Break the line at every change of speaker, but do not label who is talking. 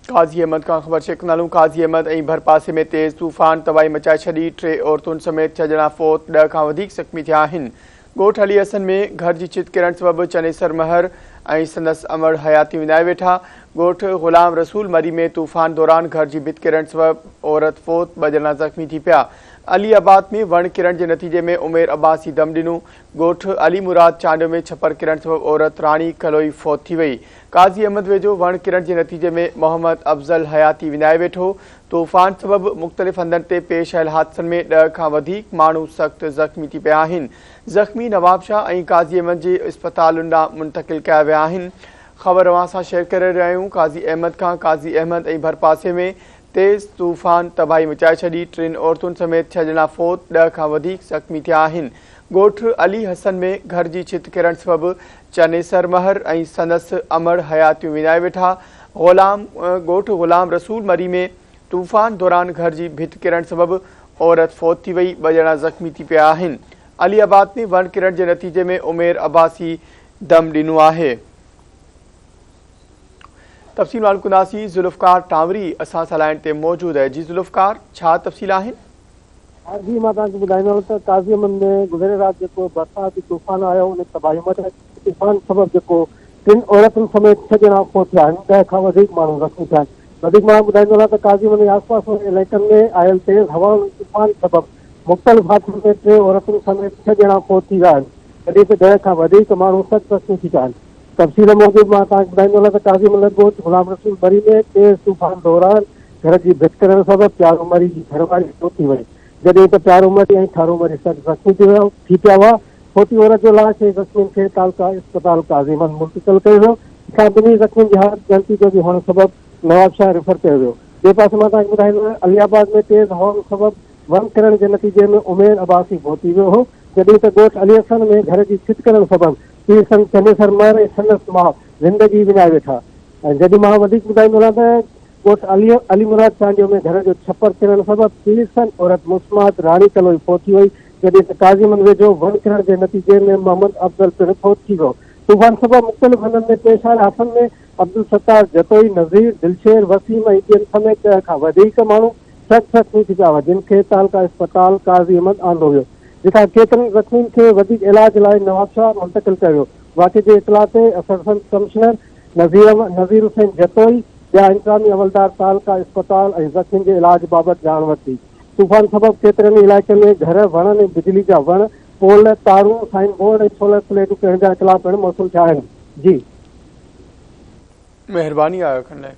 काज़ी अहमद का ख़बर चेक नालू। काज़ी अहमद ऐं भरपासे में तेज़ तूफ़ान तबाही मचाए छॾी। 3 औरतुनि समेत 6 ॼणा फ़ौत, 10 खां वधीक ज़ख़्मी थिया आहिनि। ॻोठ अली हसन में घर जी छित किरण सबबि चनेसर महर ऐं संदसि अमड़ हयाती विञाए वेठा। ॻोठ ग़ुलाम रसूल मरी में तूफ़ान दौरान घर जी भित किरण सबबि औरत फ़ौत, 2 ॼणा ज़ख़्मी थी पिया। अली आबाद में वण किरण के नतीजे में उमेर अब्बासी दम ॾिनो। ॻोठ अली मुराद चांडियो में छपर किरण सबबि औरत रानी कलोई फ़ौत थी वई। काज़ी अहमद वेझो वण किरण के नतीजे में मोहम्मद अफ़ज़ल हयाती विञाए वेठो। तूफ़ान सबबि मुख़्तलिफ़ हंधनि ते पेश आयल हादसनि में 10 खां वधीक माण्हू सख़्त ज़ख़्मी थी पिया आहिनि। ज़ख़्मी नवाब शाह ऐं काज़ी अहमद जे इस्पतालुनि ॾांहुं मुंतक़िल कया विया आहिनि। ख़बर अवां सां शेयर करे रहिया आहियूं। काज़ी अहमद खां काज़ी अहमद ऐं भरपासे में तेज़ तूफ़ान तबाही मचाए छॾी। 3 औरतुनि समेत 6 ॼणा फ़ौत, 10 खां वधीक ज़ख़्मी थिया आहिनि। ॻोठ अली हसन में घर जी छित किरण सबबि चनेसर महर ऐं संदसि अमड़ हयातियूं विञाए वेठा। ॻोठ ग़ुलाम रसूल मरी में तूफ़ान दौरान घर जी भित किरण सबबि औरत फ़ौत थी वई, 2 ॼणा ज़ख़्मी थी पिया आहिनि। अली आबाद में वण किरण के नतीजे में उमेर अब्बासी दम ॾिनो आहे। तफ़सील मालूम कंदासीं। ज़ुल्फ़कार टांवरी असां सां लाइन ते मौजूद है। जी ज़ुल्फ़कार, छा तफ़सील आहिनि?
जी मां तव्हांखे ॿुधाईंदुमि त काज़ी अहमद में गुज़िरियल राति जेको बरसाती तूफ़ान आयो उन तबाही मचाई। तूफ़ान सबबि जेको 3 औरतुनि समेत 6 ॼणा फ़ौत थिया आहिनि, 10 खां वधीक माण्हू ज़ख़्मी थिया आहिनि। वधीक मां ॿुधाईंदो त काज़ी अहमद जे आसपास वारे इलाइक़नि में आयल तेज़ हवाउनि तूफ़ान सबबि मुख़्तलिफ़ हादसनि में 3 औरतुनि समेत 6 ॼणा फ़ौत थी विया आहिनि, जॾहिं त 10 खां वधीक माण्हू सख़्त ज़ख़्मी थी विया आहिनि। तफ़सील मूजिबि मां तव्हांखे ॿुधाईंदो त काज़ी अहमद ॻोठ ग़ुलाम रसूल मरी में तेज़ तूफ़ान दौरान घर जी भित किरण सबबि प्यारो मरी जी घरवारी फ़ौत थी वई, जॾहिं त प्यारो मरी ऐं ठारो मरी सख़्त ज़ख़्मी थी पिया हुआ। फ़ौती औरत जो लाश ऐं ज़ख़्मियुनि खे तालका इस्पताल काज़ी अहमद मुंतक़िल कयो वियो। इतां ॿिन्ही ज़ख़्मियुनि जी हालत गंभीर जो बि हुअण सबबि नवाब शाह रेफर कयो वियो। ॿिए पासे मां तव्हांखे ॿुधाईंदो अलियाबाद में तेज़ हवाउनि सबबि वन किरण के नतीजे में उमेर अब्बासी फ़ौत थी वियो हो, जॾहिं त ॻोठ अली हसन में घर जी छित किरण सबबि पीर चनेसर महर ऐं संदसि माउ ज़िंदगी विञाए वेठा। ऐं जॾहिं मां वधीक ॿुधाईंदो त ॻोठ अली मुराद चांडियो में घर जो छपर किरण सबबि पीर औरत मुस्मात रानी कलोई फ़ौत थी वई, जॾहिं त काज़ी अहमद वेझो वण किरण के नतीजे में मोहम्मद अफ़ज़ल पिणु फ़ौत थी वियो। तूफ़ान सबबि मुख़्तलिफ़ हंधनि में पेश आयल हादसनि में अब्दुल सत्तार जतोई, नज़ीर, दिलशेर, वसीम ऐं ॿियनि समेत 10 खां वधीक माण्हू सख़्त ज़ख़्मी थी पिया हुआ, जिन खे तालका इस्पताल काज़ी अहमद आंदो वियो, जिथां केतिरनि ज़ख़्मियुनि खे वधीक इलाज लाइ नवाब शाह मुंतक़िल कयो वियो। वाक़े जे इतला ते असरसंद कमिश्नर नज़ीर हुसैन जतोई ॿिया इंतज़ामी अमलदार तालका इस्पताल ऐं ज़ख़्मियुनि जे इलाज बाबति ॼाण वरिती। तूफ़ान सबबि केतिरनि इलाइक़नि में घर, वणनि ऐं बिजली जा वण, पोल, तारूं, साइन बोर्ड ऐं सोलर प्लेटूं किरण जा इतला पिणु मौसूल थिया आहिनि। जी,
महिरबानी आयो खण लाइ।